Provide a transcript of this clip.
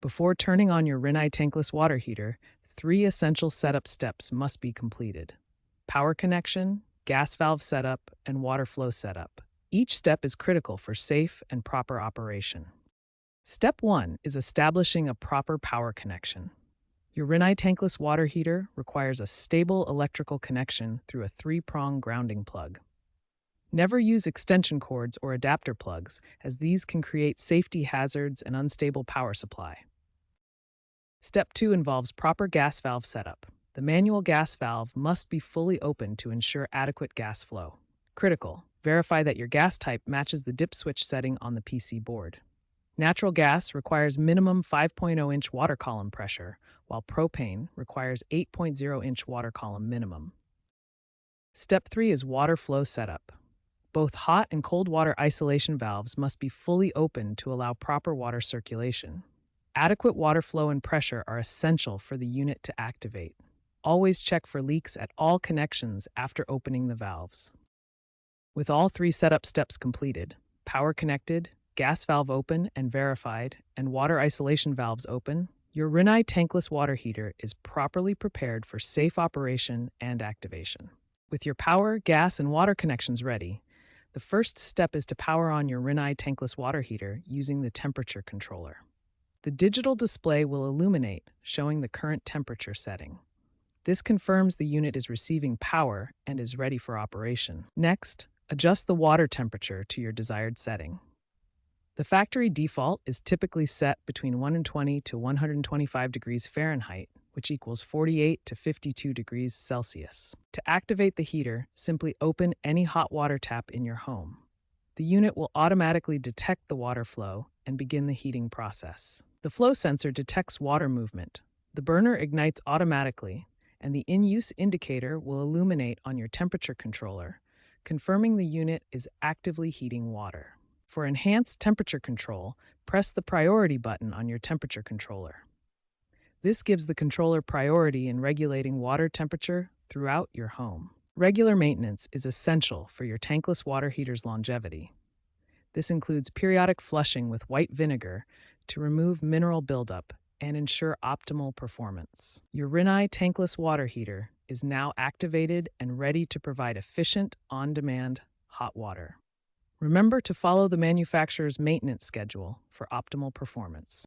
Before turning on your Rinnai Tankless water heater, three essential setup steps must be completed: power connection, gas valve setup, and water flow setup. Each step is critical for safe and proper operation. Step 1 is establishing a proper power connection. Your Rinnai Tankless water heater requires a stable electrical connection through a three-prong grounding plug. Never use extension cords or adapter plugs, as these can create safety hazards and unstable power supply. Step 2 involves proper gas valve setup. The manual gas valve must be fully open to ensure adequate gas flow. Critical: verify that your gas type matches the dip switch setting on the PC board. Natural gas requires minimum 5.0-inch water column pressure, while propane requires 8.0-inch water column minimum. Step 3 is water flow setup. Both hot and cold water isolation valves must be fully open to allow proper water circulation. Adequate water flow and pressure are essential for the unit to activate. Always check for leaks at all connections after opening the valves. With all three setup steps completed, power connected, gas valve open and verified, and water isolation valves open, your Rinnai Tankless water heater is properly prepared for safe operation and activation. With your power, gas, and water connections ready, the first step is to power on your Rinnai Tankless water heater using the temperature controller. The digital display will illuminate, showing the current temperature setting. This confirms the unit is receiving power and is ready for operation. Next, adjust the water temperature to your desired setting. The factory default is typically set between 120 to 125 degrees Fahrenheit, which equals 48 to 52 degrees Celsius. To activate the heater, simply open any hot water tap in your home. The unit will automatically detect the water flow and begin the heating process. The flow sensor detects water movement. The burner ignites automatically, and the in-use indicator will illuminate on your temperature controller, confirming the unit is actively heating water. For enhanced temperature control, press the priority button on your temperature controller. This gives the controller priority in regulating water temperature throughout your home. Regular maintenance is essential for your tankless water heater's longevity. This includes periodic flushing with white vinegar to remove mineral buildup and ensure optimal performance. Your Rinnai Tankless water heater is now activated and ready to provide efficient, on-demand hot water. Remember to follow the manufacturer's maintenance schedule for optimal performance.